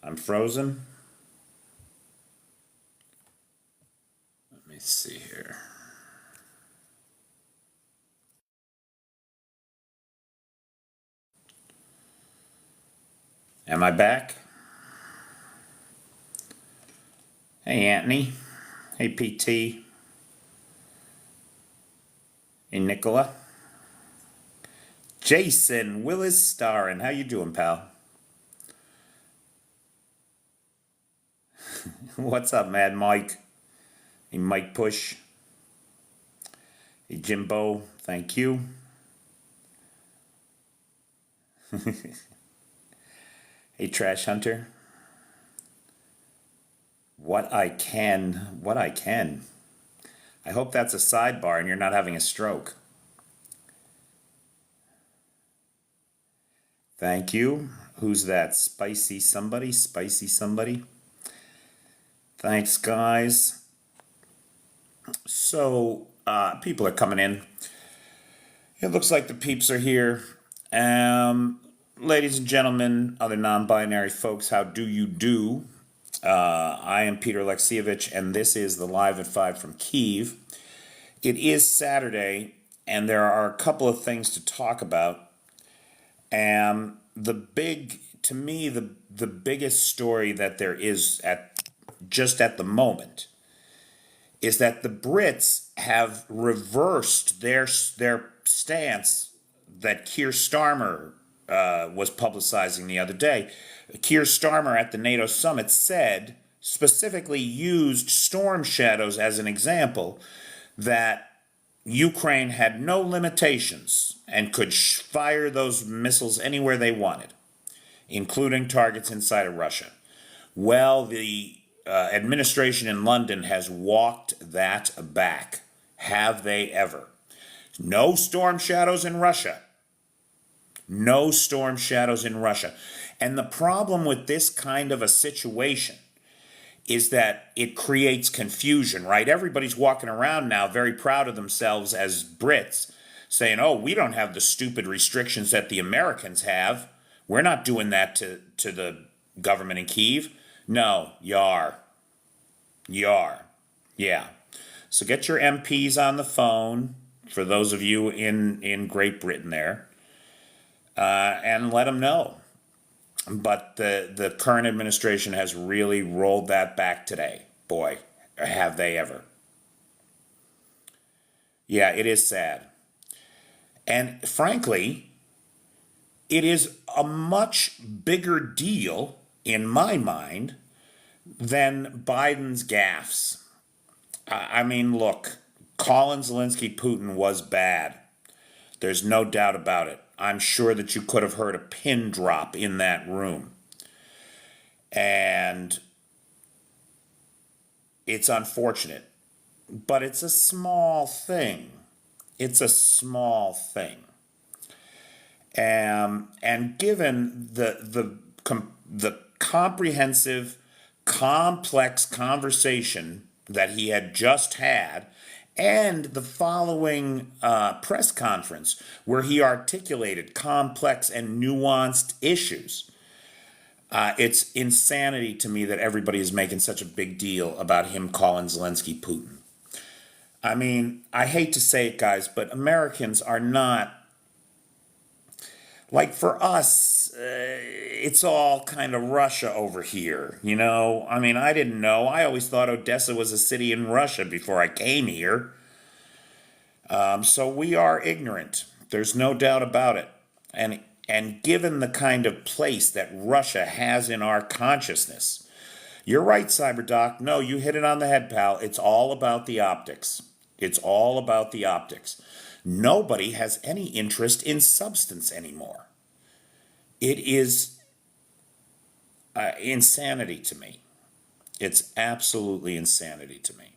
I'm frozen. Let me see here. Am I back? Hey, Anthony. Hey, PT. Hey, Nicola. Jason Willis Starrin. How you doing, pal? What's up, Mad Mike? Hey, Mike Push. Hey, Jimbo. Thank you. Hey, Trash Hunter. What I can. What I can. I hope that's a sidebar and you're not having a stroke. Thank you. Who's that? Spicy somebody? Spicy somebody? Thanks, guys. So, people are coming in. It looks like the peeps are here. Ladies and gentlemen, other non-binary folks, how do you do? I am Peter Alexievich, and this is the Live at 5 from Kyiv. It is Saturday, and there are a couple of things to talk about. To me, the biggest story that there is at the moment is that the Brits have reversed their stance that Keir Starmer was publicizing the other day. Keir Starmer at the NATO summit specifically used storm shadows as an example, that Ukraine had no limitations and could fire those missiles anywhere they wanted, including targets inside of Russia. Well, the administration in London has walked that back. Have they ever? No storm shadows in Russia. No storm shadows in Russia. And the problem with this kind of a situation is that it creates confusion, right? Everybody's walking around now very proud of themselves as Brits, saying, oh, we don't have the stupid restrictions that the Americans have. We're not doing that to the government in Kyiv. No, you are. You are. Yeah. So get your MPs on the phone, for those of you in Great Britain there, and let them know. But the current administration has really rolled that back today. Boy, have they ever. Yeah, it is sad. And frankly, it is a much bigger deal, in my mind, than Biden's gaffes. I mean, look, calling Zelensky Putin was bad. There's no doubt about it. I'm sure that you could have heard a pin drop in that room. And it's unfortunate. But it's a small thing. It's a small thing. And given the comprehensive, complex conversation that he had just had, and the following press conference where he articulated complex and nuanced issues, it's insanity to me that everybody is making such a big deal about him calling Zelensky Putin. I mean, I hate to say it, guys, but Americans are not, like, for us, it's all kind of Russia over here, you know? I mean, I didn't know. I always thought Odessa was a city in Russia before I came here. So we are ignorant. There's no doubt about it. And given the kind of place that Russia has in our consciousness, you're right, CyberDoc. No, you hit it on the head, pal. It's all about the optics. It's all about the optics. Nobody has any interest in substance anymore. It is insanity to me. It's absolutely insanity to me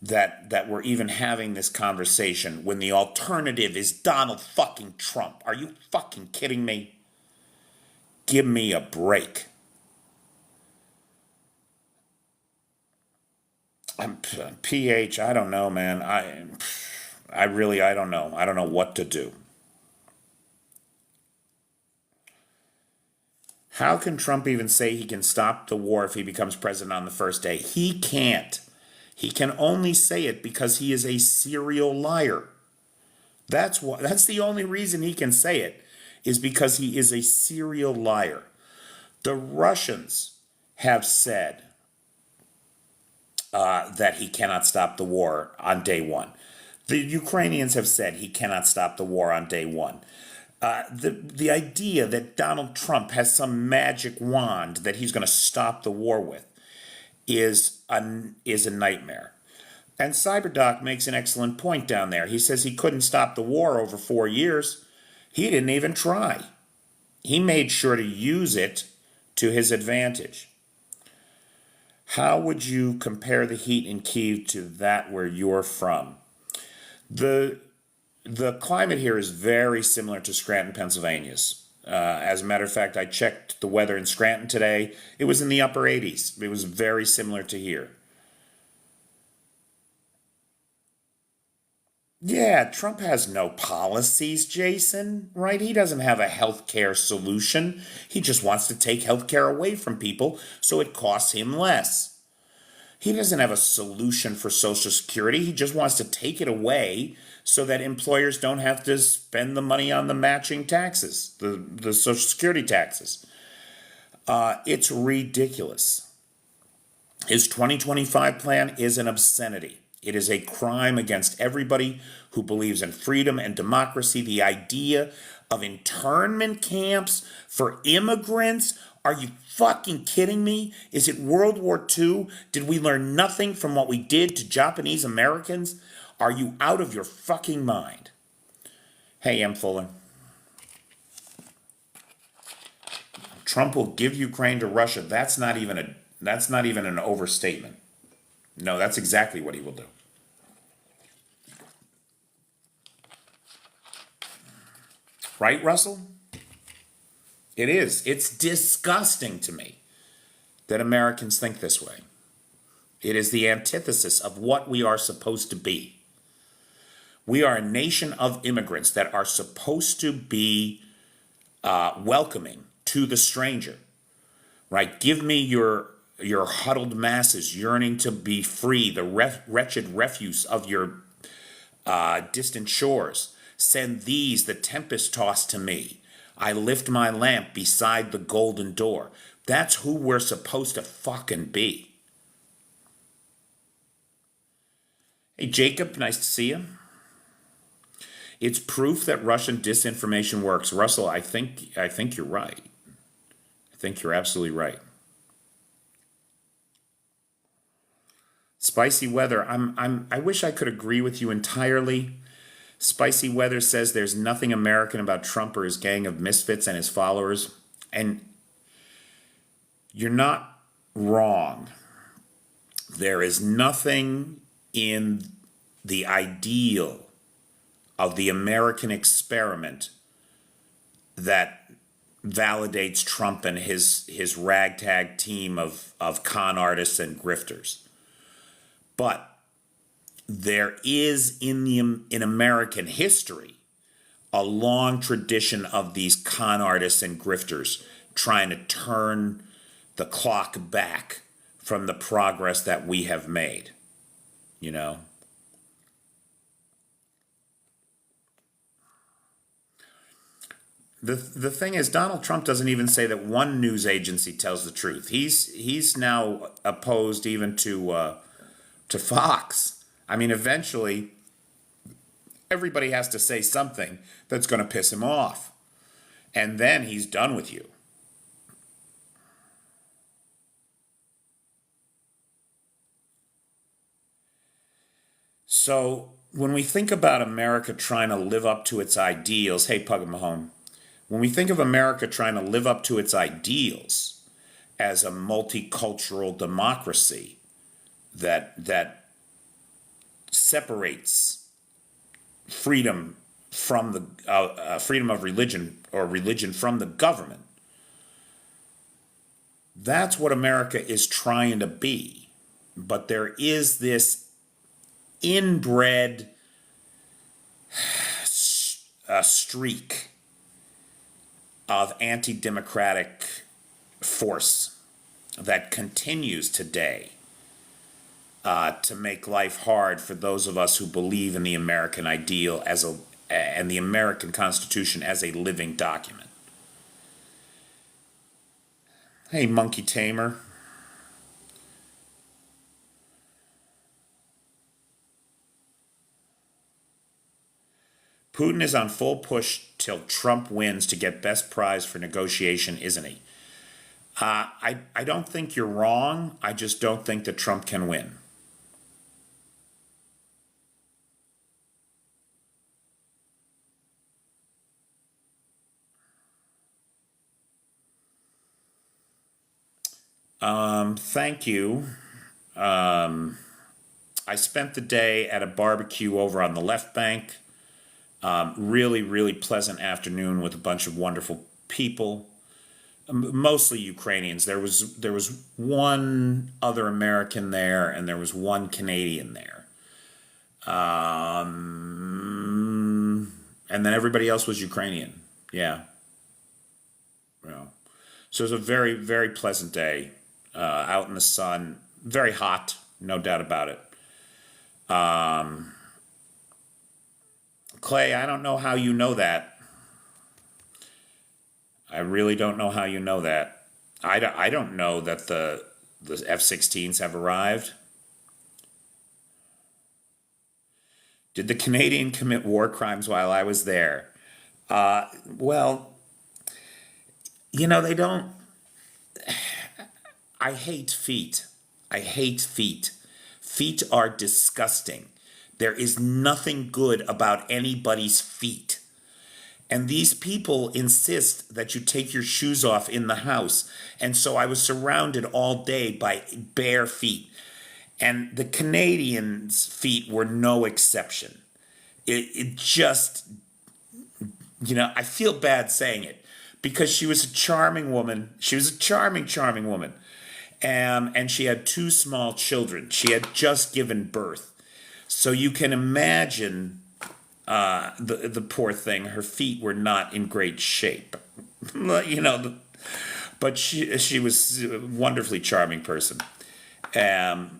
that we're even having this conversation when the alternative is Donald fucking Trump. Are you fucking kidding me? Give me a break. PH, I don't know, man. I don't know. I don't know what to do. How can Trump even say he can stop the war if he becomes president on the first day? He can't. He can only say it because he is a serial liar. That's the only reason he can say it, is because he is a serial liar. The Russians have said that he cannot stop the war on day one. The Ukrainians have said he cannot stop the war on day one. The idea that Donald Trump has some magic wand that he's going to stop the war with is a nightmare. And CyberDoc makes an excellent point down there. He says he couldn't stop the war over 4 years. He didn't even try. He made sure to use it to his advantage. How would you compare the heat in Kyiv to that where you're from? The climate here is very similar to Scranton, Pennsylvania's. As a matter of fact, I checked the weather in Scranton today. It was in the upper 80s. It was very similar to here. Yeah, Trump has no policies, Jason, right? He doesn't have a healthcare solution. He just wants to take healthcare away from people so it costs him less. He doesn't have a solution for Social Security. He just wants to take it away so that employers don't have to spend the money on the matching taxes, the Social Security taxes. It's ridiculous. His 2025 plan is an obscenity. It is a crime against everybody who believes in freedom and democracy. The idea of internment camps for immigrants. Are you fucking kidding me? Is it World War II? Did we learn nothing from what we did to Japanese Americans? Are you out of your fucking mind? Hey, M. Fuller. Trump will give Ukraine to Russia. That's not even an overstatement. No, that's exactly what he will do. Right, Russell? It is. It's disgusting to me that Americans think this way. It is the antithesis of what we are supposed to be. We are a nation of immigrants that are supposed to be welcoming to the stranger, right? Give me your huddled masses yearning to be free, the wretched refuse of your distant shores. Send these, the tempest tossed to me. I lift my lamp beside the golden door. That's who we're supposed to fucking be. Hey, Jacob, nice to see you. It's proof that Russian disinformation works. Russell, I think you're right. I think you're absolutely right. Spicy Weather, I wish I could agree with you entirely. Spicy Weather says there's nothing American about Trump or his gang of misfits and his followers. And you're not wrong. There is nothing in the ideal of the American experiment that validates Trump and his ragtag team of con artists and grifters. But there is in American history a long tradition of these con artists and grifters trying to turn the clock back from the progress that we have made, you know? The thing is, Donald Trump doesn't even say that one news agency tells the truth. He's now opposed even to Fox. I mean, eventually, everybody has to say something that's going to piss him off, and then he's done with you. So when we think about America trying to live up to its ideals, hey, Pug Mahone, when we think of America trying to live up to its ideals as a multicultural democracy that separates freedom from the freedom of religion or religion from the government, that's what America is trying to be. But there is this inbred streak of anti-democratic force that continues today to make life hard for those of us who believe in the American ideal and the American Constitution as a living document. Hey, monkey tamer. Putin is on full push till Trump wins to get best prize for negotiation, isn't he? I don't think you're wrong. I just don't think that Trump can win. Thank you. I spent the day at a barbecue over on the left bank. Really, really pleasant afternoon with a bunch of wonderful people, mostly Ukrainians. There was one other American there, and there was one Canadian there, and then everybody else was Ukrainian. Yeah. Yeah. So it was a very, very pleasant day out in the sun. Very hot, no doubt about it. Clay, I don't know how you know that. I really don't know how you know that. I don't know that the F-16s have arrived. Did the Canadian commit war crimes while I was there? Well, they don't. I hate feet. I hate feet. Feet are disgusting. There is nothing good about anybody's feet. And these people insist that you take your shoes off in the house. And so I was surrounded all day by bare feet. And the Canadians' feet were no exception. It just, I feel bad saying it because she was a charming woman. She was a charming, charming woman. And she had two small children. She had just given birth. So you can imagine the poor thing. Her feet were not in great shape. But she was a wonderfully charming person. And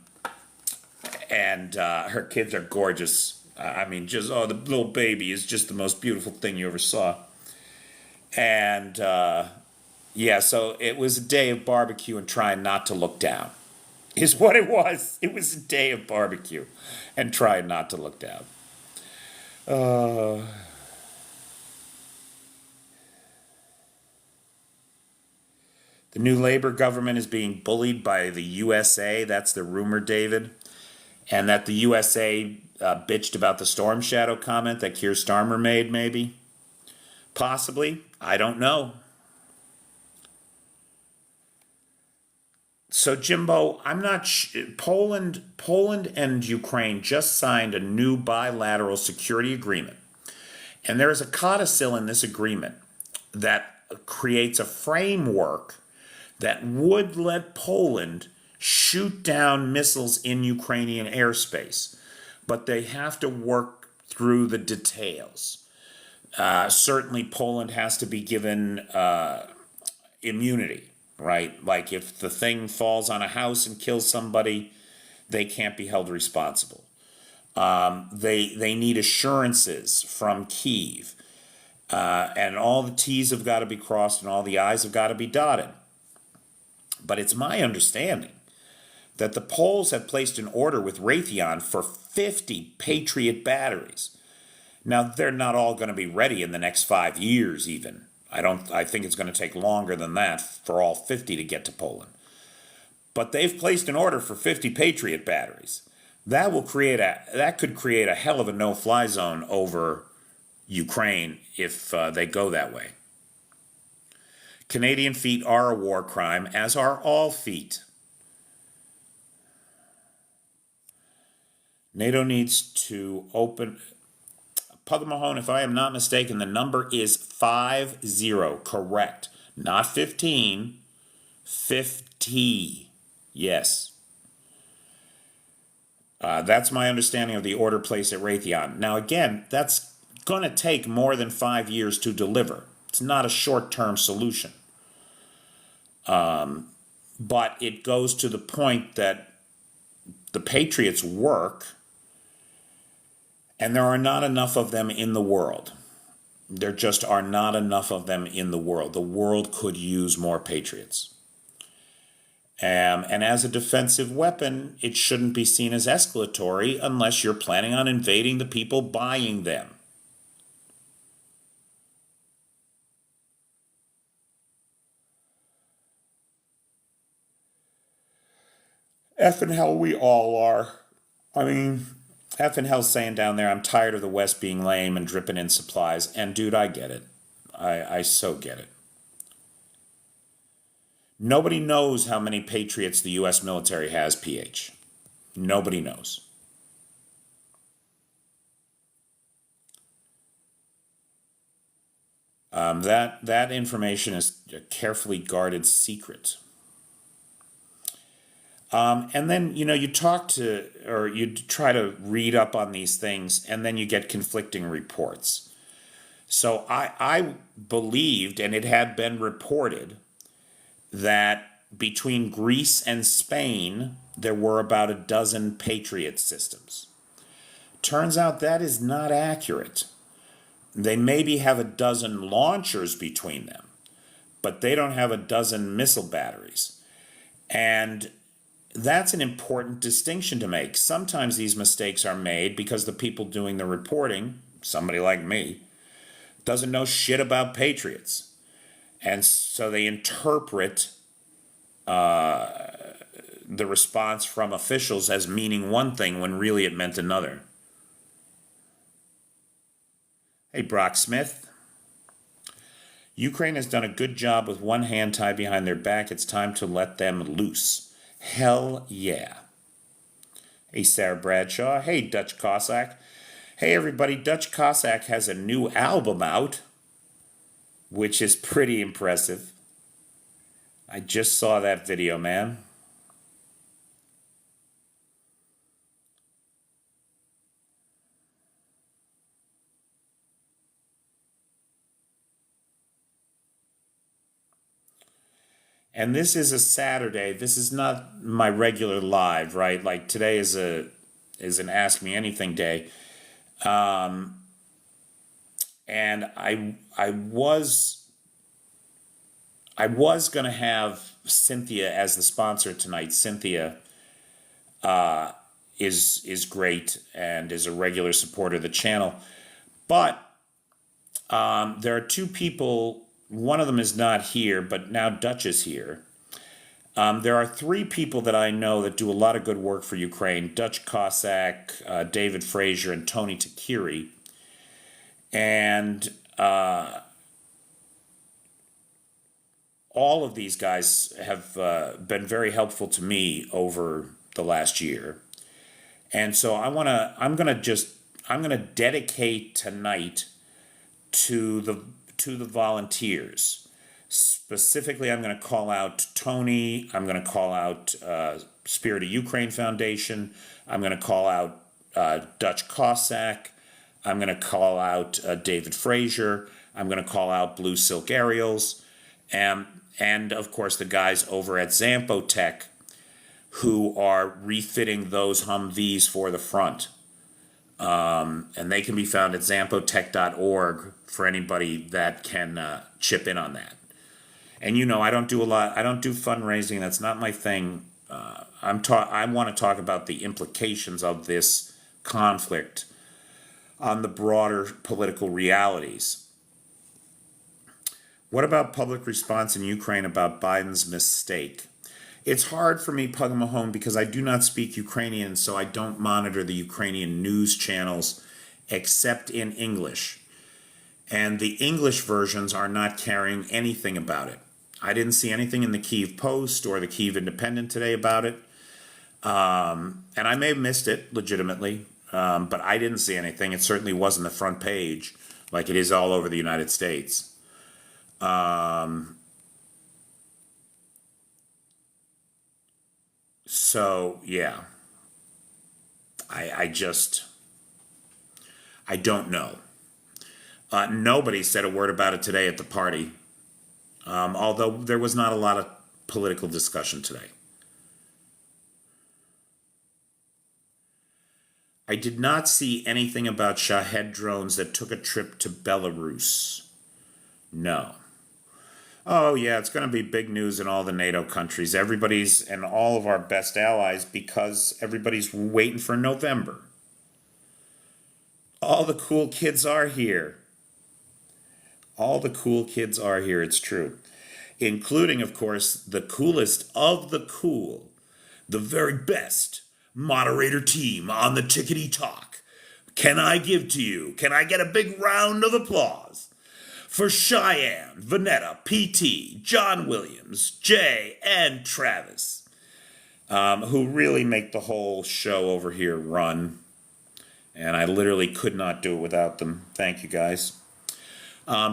her kids are gorgeous. The little baby is just the most beautiful thing you ever saw. And so it was a day of barbecue and trying not to look down, is what it was. It was a day of barbecue and trying not to look down. The new Labor government is being bullied by the USA. That's the rumor, David. And that the USA bitched about the Storm Shadow comment that Keir Starmer made, maybe. Possibly. I don't know. So, Jimbo, I'm not Poland and Ukraine just signed a new bilateral security agreement. And there is a codicil in this agreement that creates a framework that would let Poland shoot down missiles in Ukrainian airspace. But they have to work through the details. Certainly, Poland has to be given immunity. Right? Like if the thing falls on a house and kills somebody, they can't be held responsible. They need assurances from Kyiv. And all the T's have got to be crossed and all the I's have got to be dotted. But it's my understanding that the Poles have placed an order with Raytheon for 50 Patriot batteries. Now, they're not all going to be ready in the next 5 years even. I think it's going to take longer than that for all 50 to get to Poland. But they've placed an order for 50 Patriot batteries. That could create a hell of a no-fly zone over Ukraine if they go that way. Canadian feet are a war crime, as are all feet. NATO needs to open... Pug Mahone, if I am not mistaken, the number is 50, correct. Not 15, 50. Yes. That's my understanding of the order placed at Raytheon. Now, again, that's going to take more than 5 years to deliver. It's not a short-term solution. But it goes to the point that the Patriots work, and there are not enough of them in the world. There just are not enough of them in the world. The world could use more Patriots. And as a defensive weapon, it shouldn't be seen as escalatory unless you're planning on invading the people buying them. Effing hell, we all are. I mean, effing hell's saying down there, I'm tired of the West being lame and dripping in supplies. And dude, I get it. I so get it. Nobody knows how many Patriots the U.S. military has, PH. Nobody knows. That information is a carefully guarded secret. And then, you talk to, or you try to read up on these things, and then you get conflicting reports. So I believed, and it had been reported, that between Greece and Spain, there were about a dozen Patriot systems. Turns out that is not accurate. They maybe have a dozen launchers between them, but they don't have a dozen missile batteries. And that's an important distinction to make. Sometimes these mistakes are made because the people doing the reporting, somebody like me, doesn't know shit about Patriots. And so they interpret the response from officials as meaning one thing when really it meant another. Hey, Brock Smith. Ukraine has done a good job with one hand tied behind their back. It's time to let them loose. Hell yeah. Hey, Sarah Bradshaw. Hey, Dutch Cossack. Hey, everybody. Dutch Cossack has a new album out, which is pretty impressive. I just saw that video, man. And this is a Saturday. This is not my regular live, right? Like today is an Ask Me Anything day. And I was going to have Cynthia as the sponsor tonight. Cynthia is great and is a regular supporter of the channel. But there are two people. One of them is not here, but now Dutch is here. There are three people that I know that do a lot of good work for Ukraine: Dutch Cossack, David Frazier, and Tony Takiri. And all of these guys have been very helpful to me over the last year. And so I'm gonna dedicate tonight to the volunteers. Specifically, I'm going to call out Tony. I'm going to call out Spirit of Ukraine Foundation. I'm going to call out Dutch Cossack. I'm going to call out David Frazier. I'm going to call out Blue Silk Aerials. And of course, the guys over at Zampo Tech who are refitting those Humvees for the front. And they can be found at zampotech.org for anybody that can chip in on that. And I don't do fundraising. That's not my thing. I want to talk about the implications of this conflict on the broader political realities. What about public response in Ukraine about Biden's mistake? It's hard for me, Pug Mahone, because I do not speak Ukrainian, so I don't monitor the Ukrainian news channels except in English. And the English versions are not carrying anything about it. I didn't see anything in the Kyiv Post or the Kyiv Independent today about it. And I may have missed it legitimately, but I didn't see anything. It certainly wasn't the front page like it is all over the United States. So, yeah, I don't know. Nobody said a word about it today at the party. Although there was not a lot of political discussion today. I did not see anything about Shahed drones that took a trip to Belarus. No. Oh, yeah, it's going to be big news in all the NATO countries. Everybody's, and all of our best allies, because everybody's waiting for November. All the cool kids are here. All the cool kids are here, it's true. Including, of course, the coolest of the cool. The very best moderator team on the Tickety Talk. Can I give to you? Can I get a big round of applause? For Cheyenne, Vanetta, PT, John Williams, Jay, and Travis, who really make the whole show over here run. And I literally could not do it without them. Thank you, guys.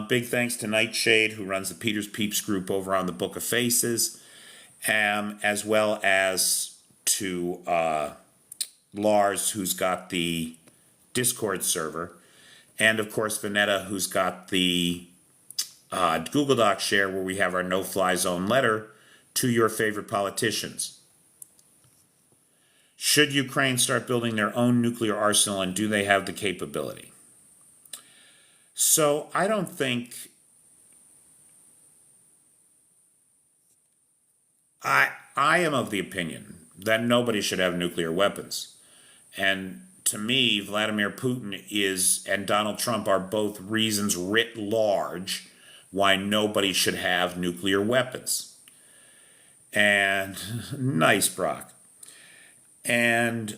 Big thanks to Nightshade, who runs the Peter's Peeps group over on the Book of Faces, as well as to Lars, who's got the Discord server, and of course Vanetta, who's got the Google Doc share where we have our no-fly zone letter to your favorite politicians. Should Ukraine start building their own nuclear arsenal, and do they have the capability? So I don't think I am of the opinion that nobody should have nuclear weapons. And to me, Vladimir Putin and Donald Trump are both reasons writ large why nobody should have nuclear weapons. And nice, Brock. And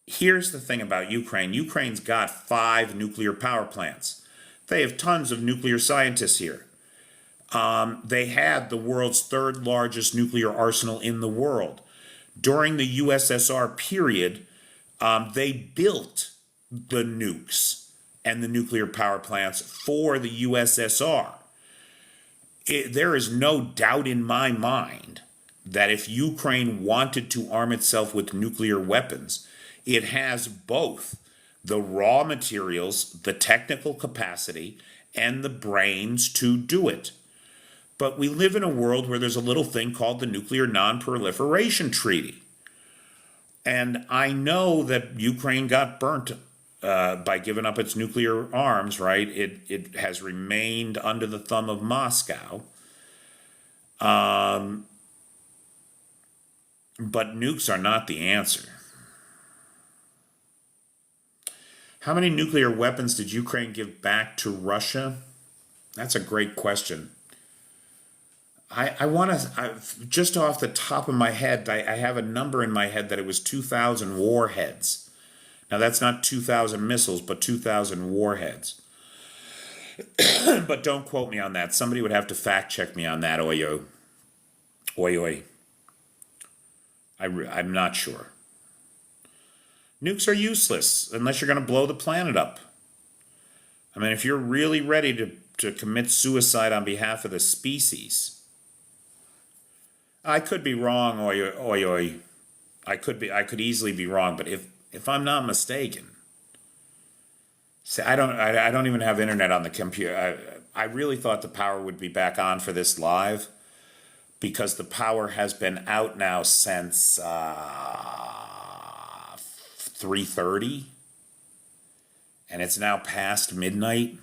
here's the thing about Ukraine. Ukraine's got 5 nuclear power plants. They have tons of nuclear scientists here. They had the world's 3rd largest nuclear arsenal in the world. During the USSR period, they built the nukes and the nuclear power plants for the USSR. There is no doubt in my mind that if Ukraine wanted to arm itself with nuclear weapons, it has both the raw materials, the technical capacity, and the brains to do it. But we live in a world where there's a little thing called the Nuclear Non-Proliferation Treaty. And I know that Ukraine got burnt by giving up its nuclear arms, right? It has remained under the thumb of Moscow. But nukes are not the answer. How many nuclear weapons did Ukraine give back to Russia? That's a great question. I want to, just off the top of my head, I have a number in my head that it was 2,000 warheads. Now, that's not 2,000 missiles, but 2,000 warheads. But don't quote me on that. Somebody would have to fact check me on that, oyo. Oi. I'm not sure. Nukes are useless unless you're going to blow the planet up. I mean, if you're really ready to commit suicide on behalf of the species, I could be wrong, oi. I could easily be wrong, but if I'm not mistaken, see, I don't even have internet on the computer. I really thought the power would be back on for this live, because the power has been out now since 3:30, and it's now past midnight.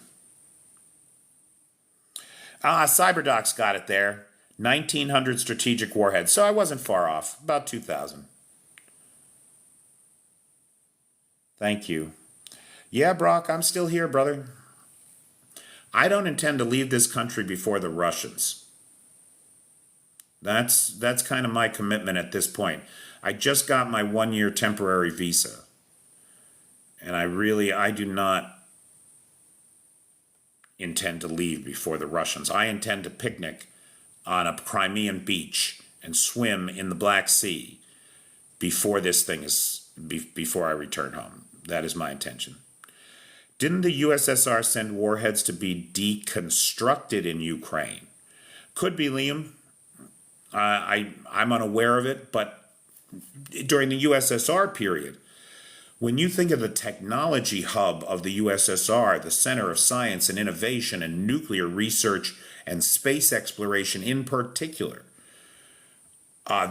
Cyberdoc's got it there. 1,900 strategic warheads. So I wasn't far off. About 2,000. Thank you. Yeah, Brock, I'm still here, brother. I don't intend to leave this country before the Russians. That's kind of my commitment at this point. I just got my 1-year temporary visa. And I do not intend to leave before the Russians. I intend to picnic on a Crimean beach and swim in the Black Sea before I return home. That is my intention. Didn't the USSR send warheads to be deconstructed in Ukraine? Could be, Liam. I'm unaware of it, but during the USSR period, When you think of the technology hub of the USSR, the center of science and innovation and nuclear research and space exploration in particular,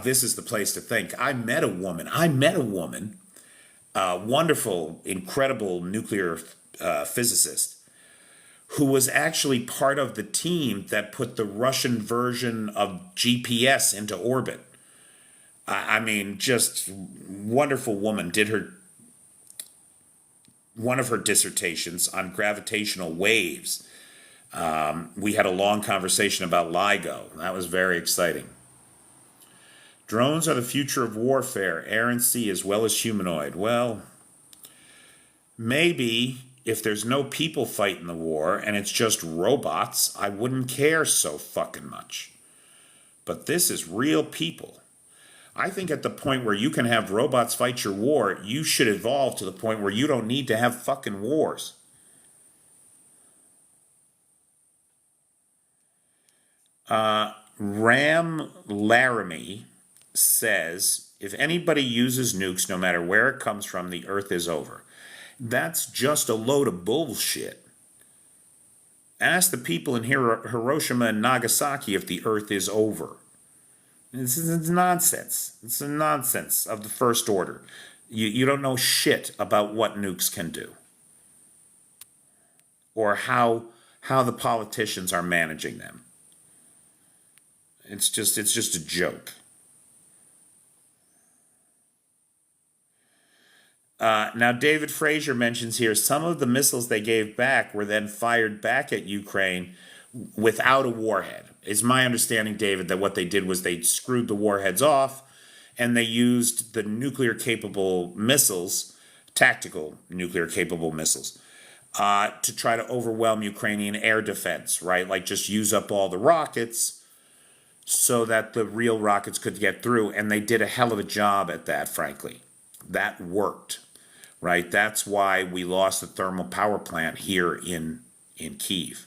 this is the place to think. I met a woman, wonderful, incredible nuclear physicist, who was actually part of the team that put the Russian version of GPS into orbit. I mean, just wonderful woman. Did one of her dissertations on gravitational waves. We had a long conversation about LIGO. That was very exciting. Drones are the future of warfare, air and sea as well as humanoid. Well, maybe if there's no people fighting the war and it's just robots, I wouldn't care so fucking much. But this is real people. I think at the point where you can have robots fight your war, you should evolve to the point where you don't need to have fucking wars. Ram Laramie says, if anybody uses nukes, no matter where it comes from, the earth is over. That's just a load of bullshit. Ask the people in Hiroshima and Nagasaki if the earth is over. This is nonsense. It's a nonsense of the first order. You don't know shit about what nukes can do. Or how the politicians are managing them. It's just a joke. Now, David Fraser mentions here, some of the missiles they gave back were then fired back at Ukraine without a warhead. It's my understanding, David, that what they did was they screwed the warheads off and they used the nuclear-capable missiles, tactical nuclear-capable missiles, to try to overwhelm Ukrainian air defense, right? Like just use up all the rockets so that the real rockets could get through. And they did a hell of a job at that, frankly. That worked, right? That's why we lost the thermal power plant here in Kyiv.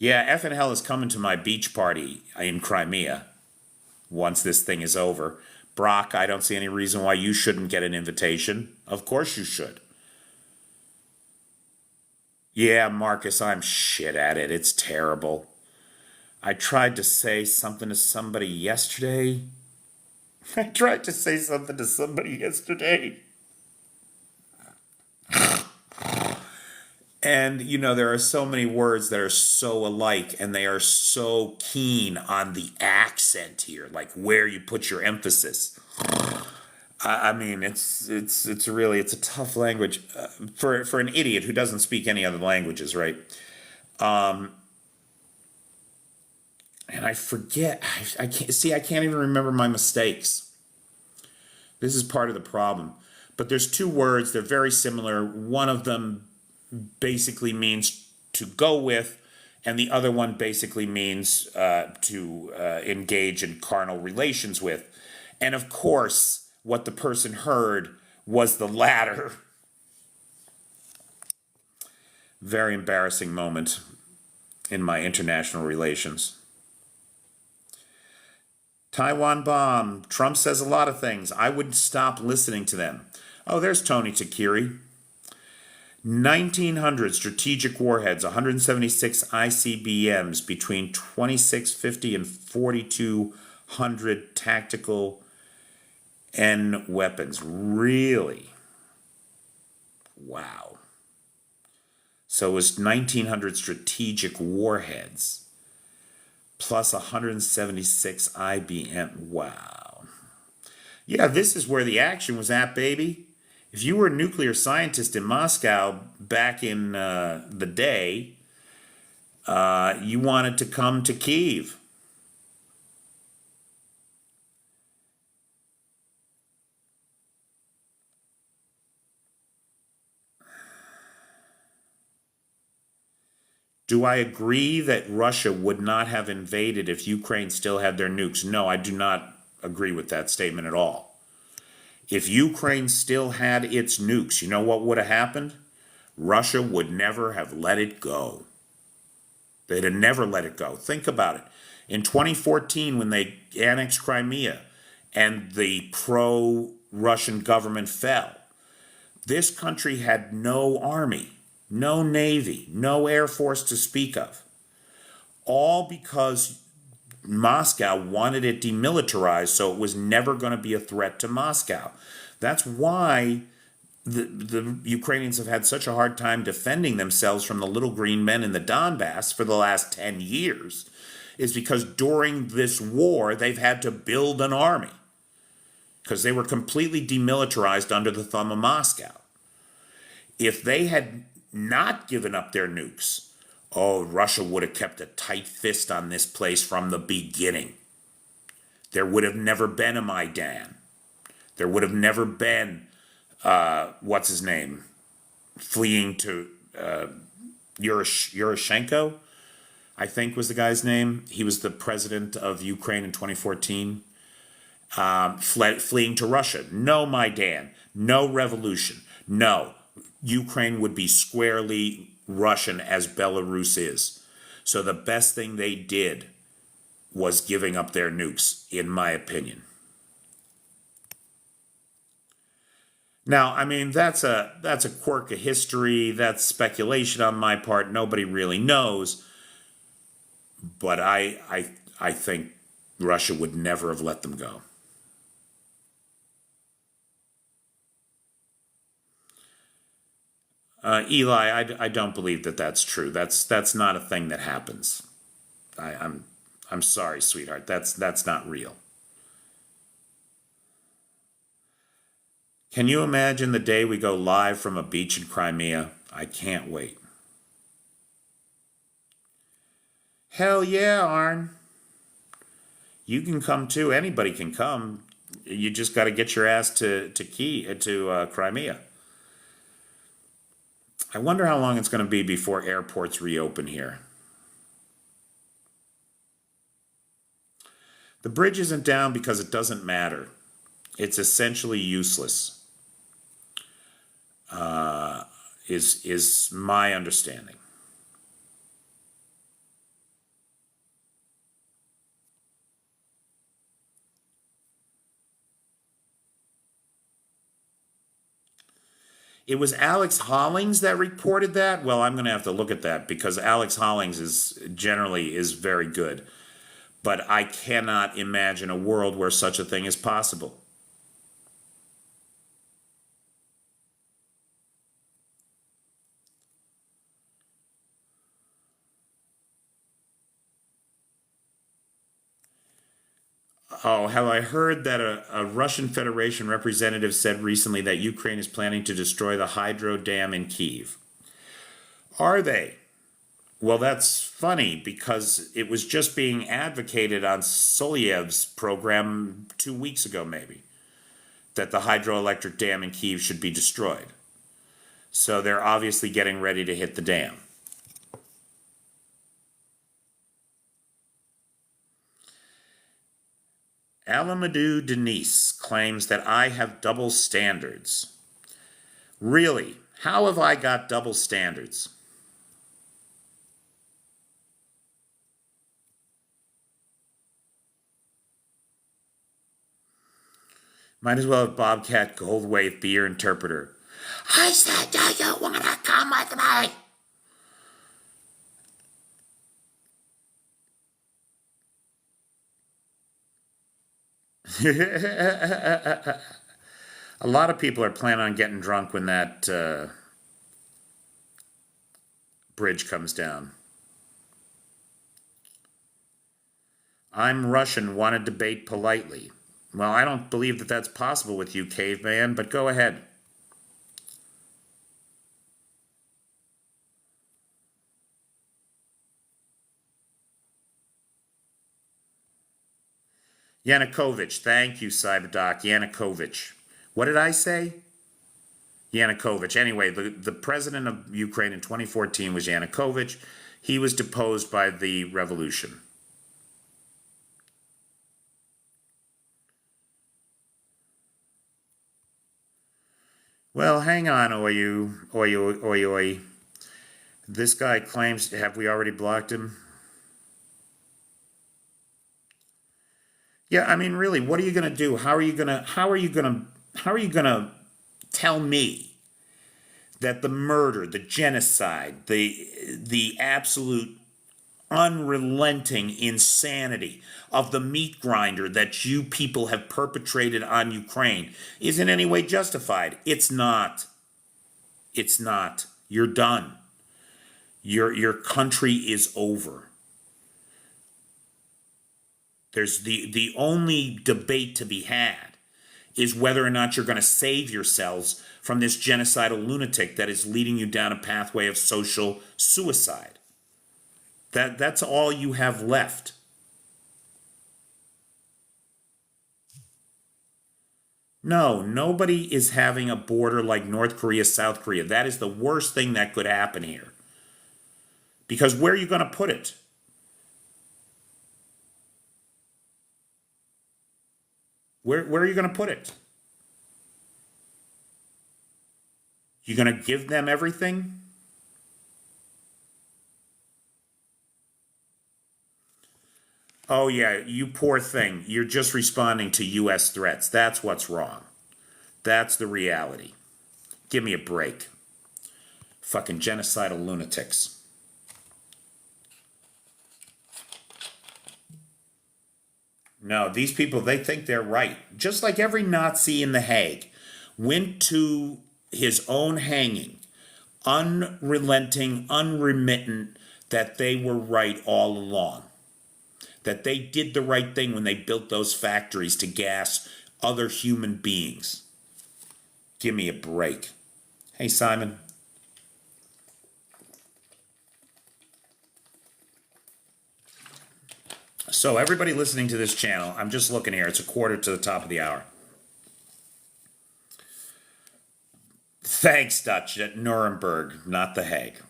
Yeah, effing hell is coming to my beach party in Crimea once this thing is over. Brock, I don't see any reason why you shouldn't get an invitation. Of course you should. Yeah, Marcus, I'm shit at it. It's terrible. I tried to say something to somebody yesterday. And, there are so many words that are so alike, and they are so keen on the accent here, like where you put your emphasis. I mean, it's a tough language for an idiot who doesn't speak any other languages, right? And I forget. I can't even remember my mistakes. This is part of the problem. But there's two words. They're very similar. One of them basically means to go with, and the other one basically means to engage in carnal relations with. And of course, what the person heard was the latter. Very embarrassing moment in my international relations. Taiwan bomb. Trump says a lot of things. I wouldn't stop listening to them. Oh, there's Tony Takiri. 1,900 strategic warheads, 176 ICBMs, between 2,650 and 4,200 tactical N weapons. Really? Wow. So it was 1,900 strategic warheads plus 176 IBM. Wow. Yeah, this is where the action was at, baby. If you were a nuclear scientist in Moscow back in the day, you wanted to come to Kyiv. Do I agree that Russia would not have invaded if Ukraine still had their nukes? No, I do not agree with that statement at all. If Ukraine still had its nukes, you know what would have happened? Russia would never have let it go. They'd have never let it go. Think about it. In 2014, when they annexed Crimea and the pro-Russian government fell, this country had no army, no navy, no air force to speak of. All because Moscow wanted it demilitarized, so it was never going to be a threat to Moscow. That's why the Ukrainians have had such a hard time defending themselves from the little green men in the Donbass for the last 10 years, is because during this war, they've had to build an army because they were completely demilitarized under the thumb of Moscow. If they had not given up their nukes, oh, Russia would have kept a tight fist on this place from the beginning. There would have never been a Maidan. There would have never been, what's his name, fleeing to Yushchenko, I think was the guy's name. He was the president of Ukraine in 2014. Fleeing to Russia. No Maidan. No revolution. No. Ukraine would be squarely Russian as Belarus is. So the best thing they did was giving up their nukes, in my opinion. Now, I mean, that's a quirk of history. That's speculation on my part. Nobody really knows. But I think Russia would never have let them go. Eli, I don't believe that that's true. That's not a thing that happens. I'm sorry, sweetheart. That's not real. Can you imagine the day we go live from a beach in Crimea? I can't wait. Hell yeah, Arn. You can come too. Anybody can come. You just got to get your ass to Crimea. I wonder how long it's going to be before airports reopen here. The bridge isn't down because it doesn't matter. It's essentially useless, is my understanding. It was Alex Hollings that reported that? Well, I'm going to have to look at that because Alex Hollings is very good. But I cannot imagine a world where such a thing is possible. Oh, have I heard that a Russian Federation representative said recently that Ukraine is planning to destroy the hydro dam in Kyiv? Are they? Well, that's funny because it was just being advocated on Soliev's program 2 weeks ago, maybe, that the hydroelectric dam in Kyiv should be destroyed. So they're obviously getting ready to hit the dam. Alamadou Denise claims that I have double standards. Really? How have I got double standards? Might as well have Bobcat Goldthwait be your interpreter. I said, do you want to come with me? A lot of people are planning on getting drunk when that bridge comes down. I'm Russian, want to debate politely. Well, I don't believe that that's possible with you, caveman, but go ahead. Yanukovych. Thank you, Cyberdoc. Yanukovych. What did I say? Yanukovych. Anyway, the president of Ukraine in 2014 was Yanukovych. He was deposed by the revolution. Well, hang on, Oyu. This guy claims, have we already blocked him? Yeah, I mean, really, what are you going to do? How are you going to tell me that the murder, the genocide, the absolute unrelenting insanity of the meat grinder that you people have perpetrated on Ukraine is in any way justified? It's not. It's not. You're done. Your country is over. There's the only debate to be had is whether or not you're going to save yourselves from this genocidal lunatic that is leading you down a pathway of social suicide. That's all you have left. No, nobody is having a border like North Korea, South Korea. That is the worst thing that could happen here. Because where are you going to put it? Where are you going to put it? You going to give them everything? Oh, yeah, you poor thing. You're just responding to U.S. threats. That's what's wrong. That's the reality. Give me a break. Fucking genocidal lunatics. No, these people, they think they're right. Just like every Nazi in The Hague went to his own hanging, unrelenting, unremittent, that they were right all along. That they did the right thing when they built those factories to gas other human beings. Give me a break. Hey, Simon. So everybody listening to this channel, I'm just looking here. It's 1/4 to the top of the hour. Thanks, Dutch. At Nuremberg, not The Hague.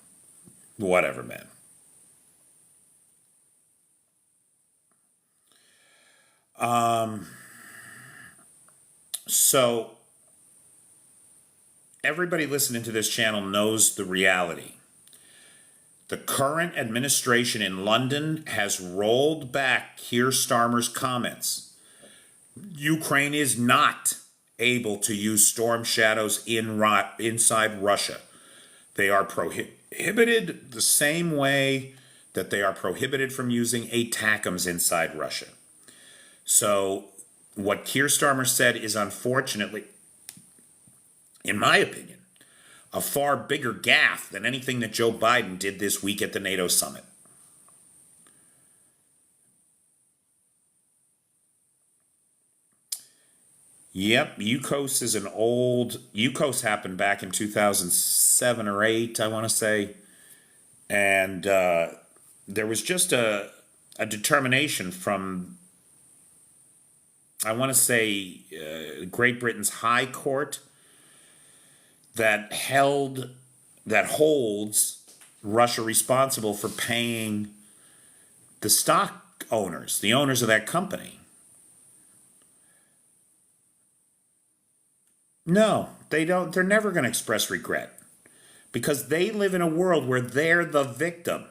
Whatever, man. So everybody listening to this channel knows the reality. The current administration in London has rolled back Keir Starmer's comments. Ukraine is not able to use storm shadows inside Russia. They are prohibited the same way that they are prohibited from using ATACMS inside Russia. So what Keir Starmer said is, unfortunately, in my opinion, a far bigger gaffe than anything that Joe Biden did this week at the NATO summit. Yep, UCOS is an old... UCOS happened back in 2007 or 8, I want to say. And there was just a determination from, I want to say, Great Britain's High Court that holds Russia responsible for paying the stock owners, the owners of that company. No, they don't. They're never going to express regret because they live in a world where they're the victim.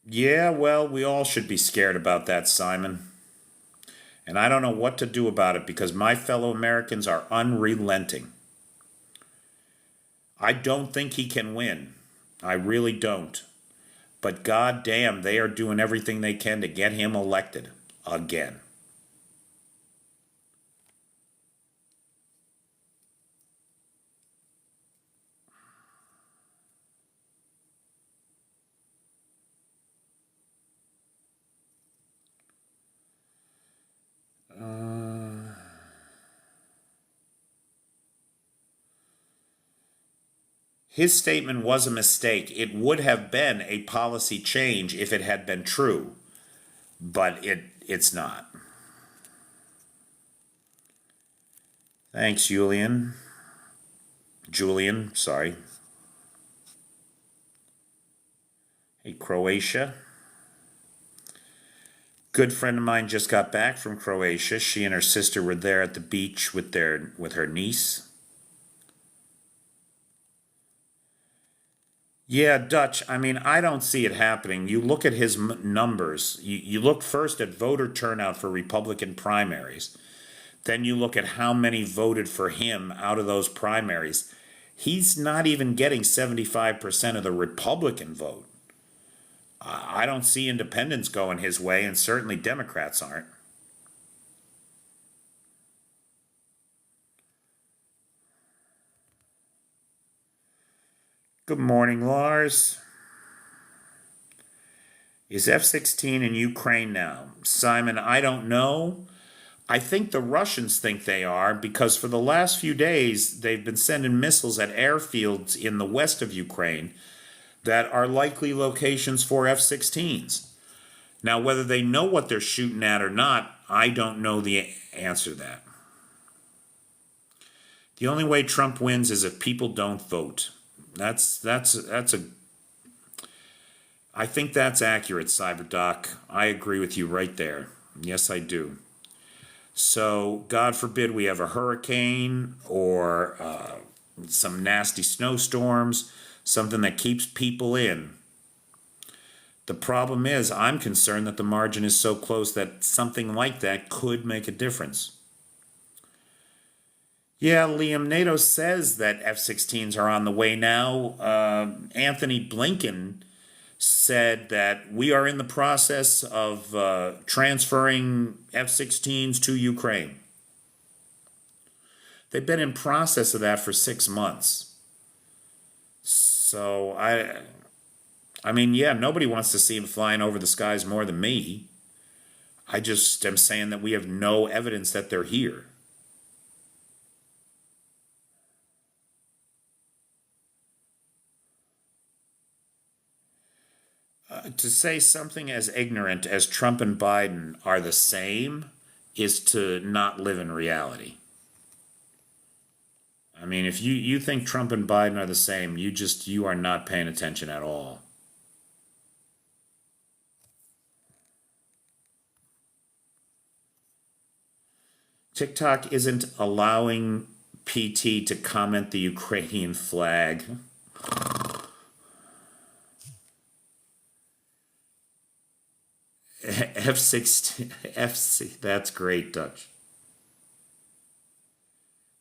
Yeah, well, we all should be scared about that, Simon. And I don't know what to do about it because my fellow Americans are unrelenting. I don't think he can win. I really don't. But goddamn, they are doing everything they can to get him elected again. His statement was a mistake. It would have been a policy change if it had been true, but it's not. Thanks, Julian. Sorry. Hey, Croatia. Good friend of mine just got back from Croatia. She and her sister were there at the beach with her niece. Yeah, Dutch. I mean, I don't see it happening. You look at his numbers. You look first at voter turnout for Republican primaries. Then you look at how many voted for him out of those primaries. He's not even getting 75% of the Republican vote. I don't see independents going his way, and certainly Democrats aren't. Good morning, Lars. Is F 16 in Ukraine now? Simon, I don't know. I think the Russians think they are because for the last few days they've been sending missiles at airfields in the west of Ukraine that are likely locations for F 16s. Now, whether they know what they're shooting at or not, I don't know the answer to that. The only way Trump wins is if people don't vote. That's a I think that's accurate, CyberDoc. I agree with you right there. Yes, I do. So, God forbid we have a hurricane or some nasty snowstorms, something that keeps people in. The problem is, I'm concerned that the margin is so close that something like that could make a difference. Yeah, Liam, NATO says that F 16s are on the way now. Anthony Blinken said that we are in the process of transferring F 16s to Ukraine. They've been in process of that for 6 months. So I mean, yeah, nobody wants to see him flying over the skies more than me. I just am saying that we have no evidence that they're here. To say something as ignorant as Trump and Biden are the same is to not live in reality. I mean, if you think Trump and Biden are the same, you are not paying attention at all. TikTok isn't allowing PT to comment the Ukrainian flag. F16, FC, that's great, Dutch.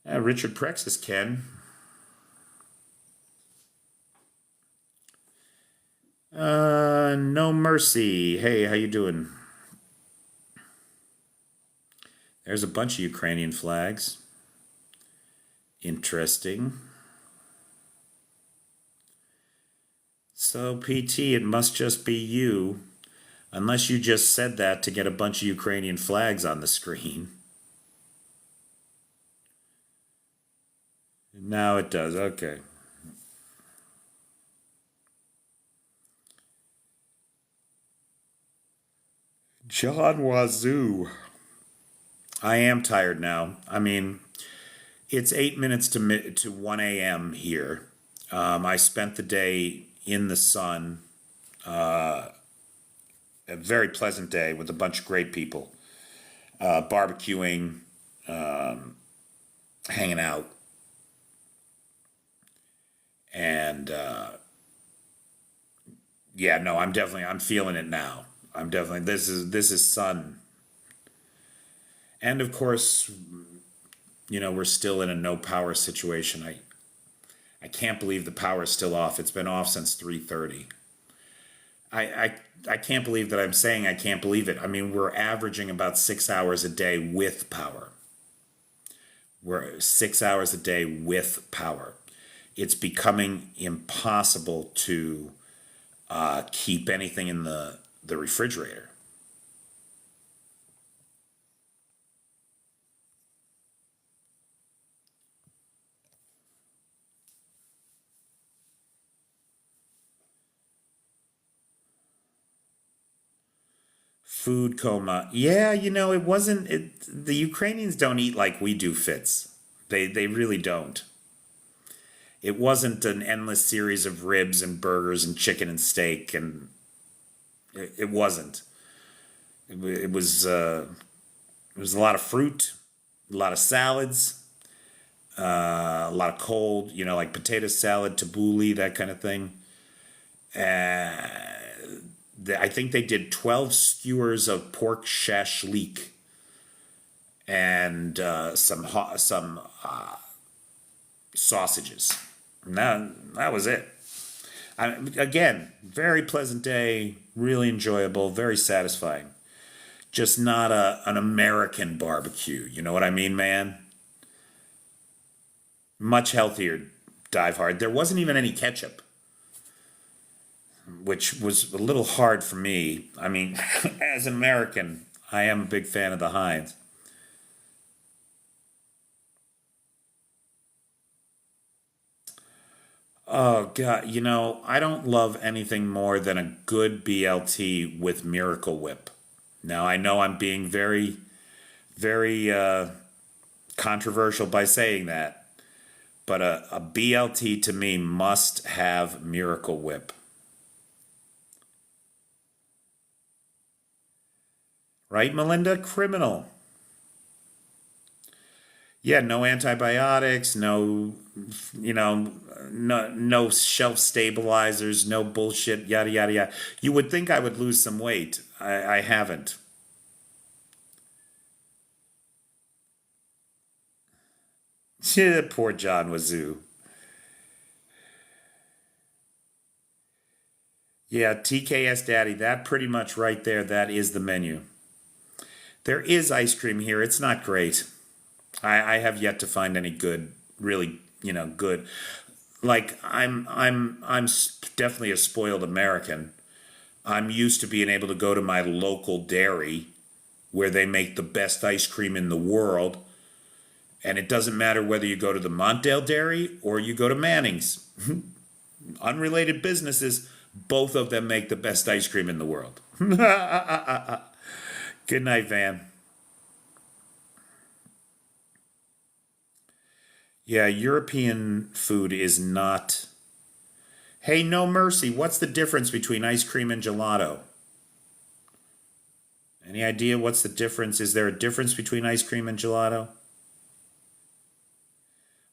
Richard Prexis can. No mercy. Hey, how you doing? There's a bunch of Ukrainian flags. Interesting. So, PT, it must just be you. Unless you just said that to get a bunch of Ukrainian flags on the screen. Now it does. Okay. John Wazoo. I am tired now. I mean, it's 8 minutes to 1 a.m. here. I spent the day in the sun. A very pleasant day with a bunch of great people. Barbecuing, hanging out. And yeah, no, I'm feeling it now. This is sun. And of course, we're still in a no power situation. I can't believe the power is still off. It's been off since 3:30. I can't believe that I'm saying I can't believe it. I mean, we're averaging about 6 hours a day with power. We're 6 hours a day with power. It's becoming impossible to keep anything in the refrigerator. Food coma. Yeah, it wasn't. The Ukrainians don't eat like we do, Fitz. They really don't. It wasn't an endless series of ribs and burgers and chicken and steak, and it wasn't. It was a lot of fruit, a lot of salads, a lot of cold, like potato salad, tabbouleh, that kind of thing. I think they did 12 skewers of pork shashlik and some sausages. And that was it. Again, very pleasant day, really enjoyable, very satisfying. Just not an American barbecue. You know what I mean, man? Much healthier dive hard. There wasn't even any ketchup, which was a little hard for me. I mean, as an American, I am a big fan of the Heinz. Oh God, I don't love anything more than a good BLT with Miracle Whip. Now I know I'm being very, very controversial by saying that, but a BLT to me must have Miracle Whip. Right, Melinda? Criminal. Yeah, no antibiotics, no shelf stabilizers, no bullshit, yada yada yada. You would think I would lose some weight. I haven't. Poor John Wazoo. Yeah, TKS Daddy, that pretty much right there, that is the menu. There is ice cream here. It's not great. I have yet to find any good, really, good. Like I'm definitely a spoiled American. I'm used to being able to go to my local dairy where they make the best ice cream in the world, and it doesn't matter whether you go to the Montdale Dairy or you go to Manning's. Unrelated businesses, both of them make the best ice cream in the world. Good night, Van. Yeah, European food is not. Hey, no mercy. What's the difference between ice cream and gelato? Any idea what's the difference? Is there a difference between ice cream and gelato?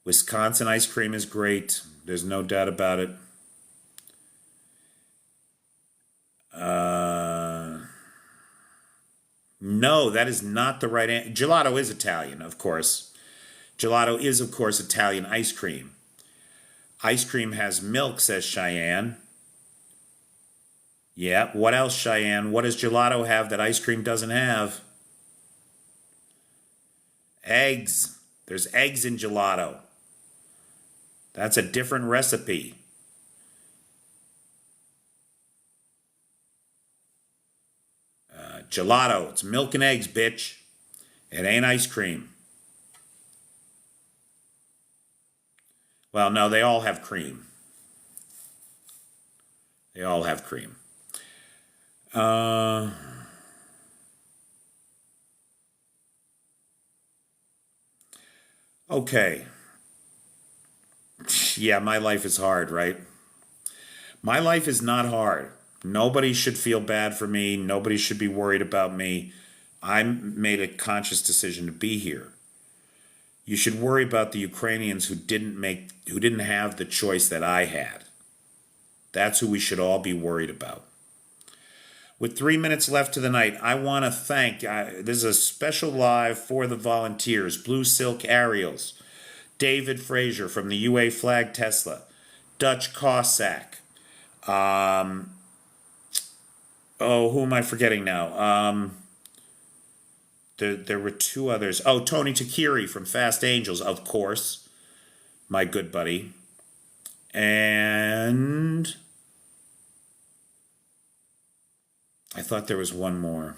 Wisconsin ice cream is great. There's no doubt about it. No, that is not the right answer. Gelato is Italian, of course. Gelato is, of course, Italian ice cream. Ice cream has milk, says Cheyenne. Yeah, what else, Cheyenne? What does gelato have that ice cream doesn't have? Eggs. There's eggs in gelato. That's a different recipe. Gelato, it's milk and eggs, bitch. It ain't ice cream. Well, no, they all have cream. They all have cream. Okay. Yeah, my life is hard, right? My life is not hard. Nobody should feel bad for me. Nobody should be worried about me. I made a conscious decision to be here. You should worry about the Ukrainians who didn't have the choice that I had. That's who we should all be worried about. With 3 minutes left to the night, I want to thank, this is a special live for the volunteers, Blue Silk Ariels, David Frazier from the UA Flag Tesla, Dutch Cossack, who am I forgetting now? There were two others. Oh, Tony Takiri from Fast Angels, of course, my good buddy. And I thought there was one more.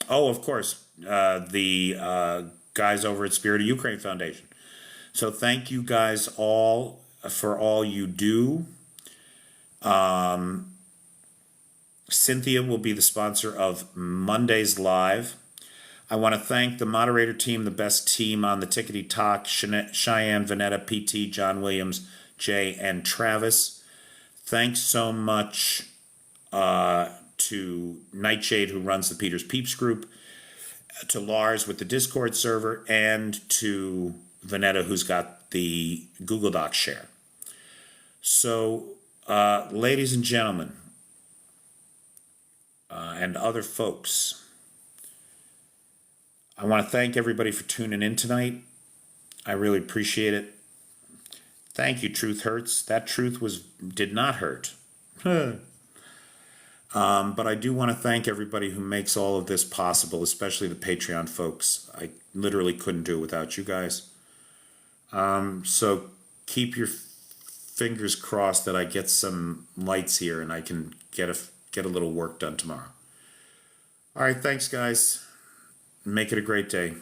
Oh, of course, the guys over at Spirit of Ukraine Foundation. So thank you guys all for all you do. Cynthia will be the sponsor of Monday's Live. I want to thank the moderator team, the best team on the Tickety Talk, Cheyenne, Vanetta, PT, John Williams, Jay, and Travis. Thanks so much to Nightshade, who runs the Peters Peeps group, to Lars with the Discord server, and to Vanetta, who's got the Google Docs share. So Ladies and gentlemen, and other folks, I want to thank everybody for tuning in tonight. I really appreciate it. Thank you, Truth Hurts. That truth did not hurt. But I do want to thank everybody who makes all of this possible, especially the Patreon folks. I literally couldn't do it without you guys. So keep your fingers crossed that I get some lights here and I can get a little work done tomorrow. All right, thanks, guys. Make it a great day.